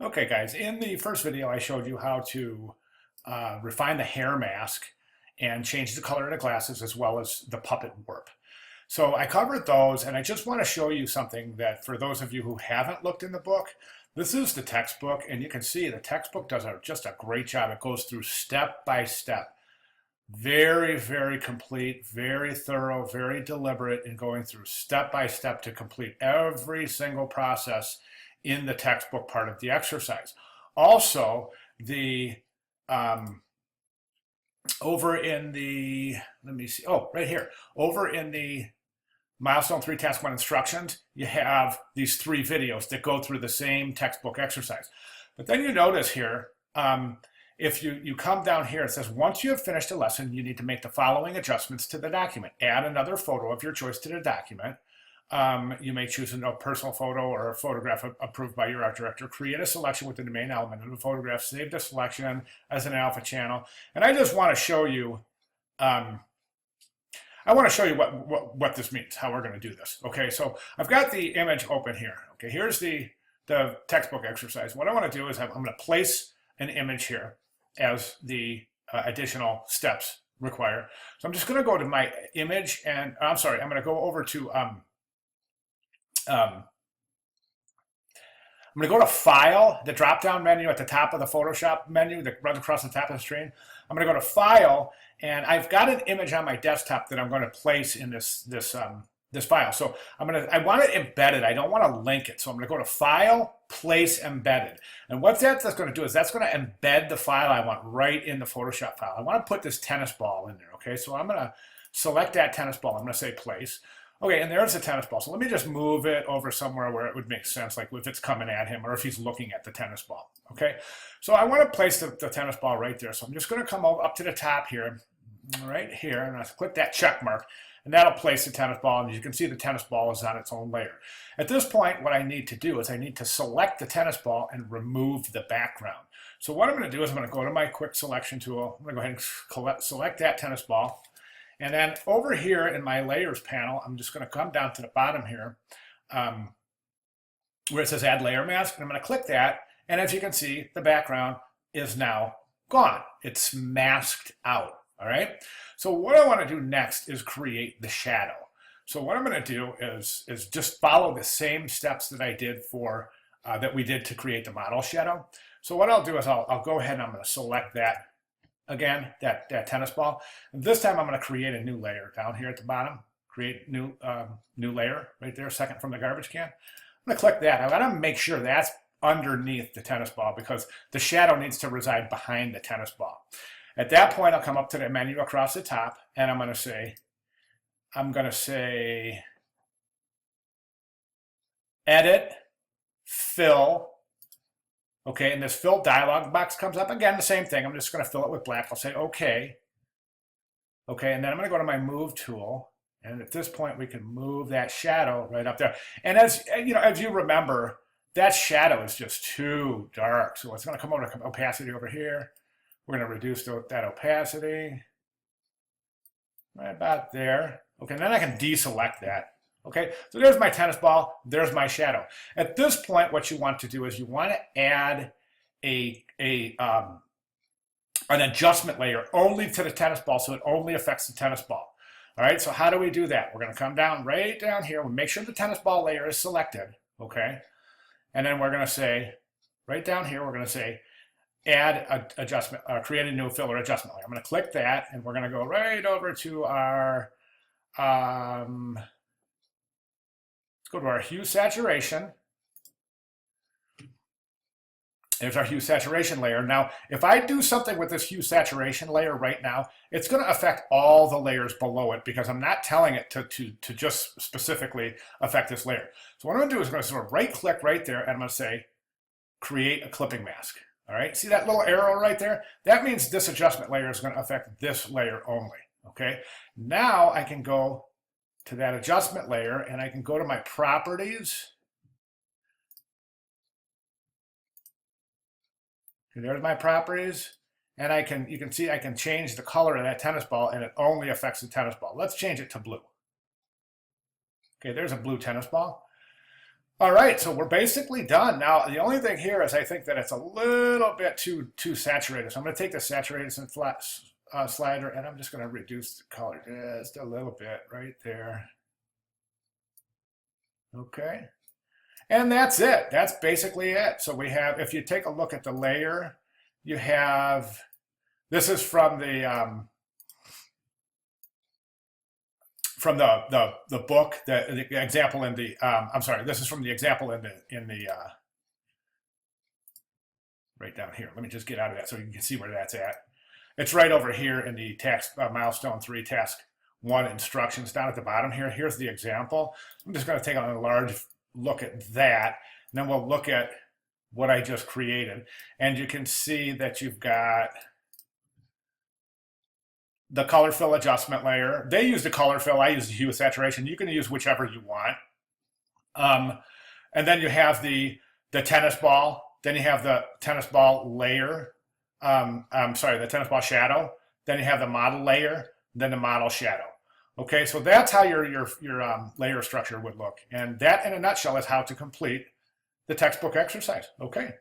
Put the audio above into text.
Okay, guys, in the first video, I showed you how to refine the hair mask and change the color of the glasses as well as the puppet warp. So I covered those, and I just want to show you something that for those of you who haven't looked in the book, this is the textbook, and you can see the textbook does just a great job. It goes through step by step. Very, very complete, very thorough, very deliberate in going through step by step to complete every single process in the textbook part of the exercise. Also, the over in the, let me see, oh, right here, over in the Milestone 3 Task 1 instructions, you have these 3 videos that go through the same textbook exercise. But then you notice here, if you come down here, it says, once you have finished a lesson, you need to make the following adjustments to the document. Add another photo of your choice to the document. You may choose a personal photo or a photograph approved by your art director. Create a selection within the main element of the photograph. Save the selection as an alpha channel. And I just want to show you, what this means, how we're going to do this. Okay, so I've got the image open here. Okay, here's the textbook exercise. What I want to do is I'm going to place an image here as the additional steps require. So I'm just going to go to my image, and I'm sorry, I'm going to go over to I'm going to go to File, the drop-down menu at the top of the Photoshop menu that runs across the top of the screen. I'm going to go to File, and I've got an image on my desktop that I'm going to place in this file. So I want it embedded. I don't want to link it. So I'm going to go to File, Place Embedded. And what that's going to do is that's going to embed the file I want right in the Photoshop file. I want to put this tennis ball in there. Okay, so I'm going to select that tennis ball. I'm going to say Place. Okay, and there's the tennis ball. So let me just move it over somewhere where it would make sense, like if it's coming at him or if he's looking at the tennis ball. Okay, so I want to place the tennis ball right there. So I'm just going to come up to the top here, right here, and I click that check mark, and that'll place the tennis ball. And you can see the tennis ball is on its own layer. At this point, what I need to do is I need to select the tennis ball and remove the background. So what I'm going to do is I'm going to go to my quick selection tool. I'm going to go ahead and select that tennis ball. And then over here in my layers panel, I'm just going to come down to the bottom here where it says add layer mask. And I'm going to click that. And as you can see, the background is now gone. It's masked out. All right. So what I want to do next is create the shadow. So what I'm going to do is just follow the same steps that I did for that we did to create the model shadow. So what I'll do is I'll go ahead and I'm going to select that. Again, that tennis ball. And this time I'm going to create a new layer down here at the bottom. Create new layer right there, second from the garbage can. I'm going to click that. I've got to make sure that's underneath the tennis ball because the shadow needs to reside behind the tennis ball. At that point, I'll come up to the menu across the top, and I'm going to say, Edit, Fill. Okay, and this fill dialog box comes up. Again, the same thing. I'm just going to fill it with black. I'll say OK. Okay, and then I'm going to go to my Move tool. And at this point, we can move that shadow right up there. And as you remember, that shadow is just too dark. So it's going to come over to opacity over here. We're going to reduce that opacity right about there. Okay, and then I can deselect that. Okay, so there's my tennis ball, there's my shadow. At this point, what you want to do is you want to add an adjustment layer only to the tennis ball so it only affects the tennis ball. All right, so how do we do that? We're going to come down right down here. We'll make sure the tennis ball layer is selected, okay? And then we're going to say, right down here, we're going to say, add adjustment, create a new fill or adjustment layer. I'm going to click that, and we're going to go right over to our go to our hue saturation. There's our hue saturation layer. Now, if I do something with this hue saturation layer right now, it's going to affect all the layers below it because I'm not telling it to just specifically affect this layer. So what I'm going to do is I'm going to sort of right click right there and I'm going to say, create a clipping mask. All right, see that little arrow right there? That means this adjustment layer is going to affect this layer only. Okay, now I can go to that adjustment layer and I can go to my properties. Okay, there's my properties, and you can see I can change the color of that tennis ball and it only affects the tennis ball. Let's change it to blue. Okay, there's a blue tennis ball. All right, so we're basically done. Now, the only thing here is I think that it's a little bit too saturated. So I'm going to take the saturation slider, and I'm just going to reduce the color just a little bit right there. Okay. And that's it. That's basically it. So we have, if you take a look at the layer, you have, this is from the book, the example in the I'm sorry, this is from the example in the right down here. Let me just get out of that so you can see where that's at. It's right over here in the task milestone 3 task 1 instructions down at the bottom here. Here's the example. I'm just going to take a large look at that, and then we'll look at what I just created, and you can see that you've got the color fill adjustment layer. They use the color fill. I use the hue saturation. You can use whichever you want. And then you have the tennis ball. Then you have the tennis ball layer. I'm sorry, the tennis ball shadow. Then you have the model layer. Then the model shadow. Okay, so that's how your layer structure would look. And that, in a nutshell, is how to complete the textbook exercise. Okay.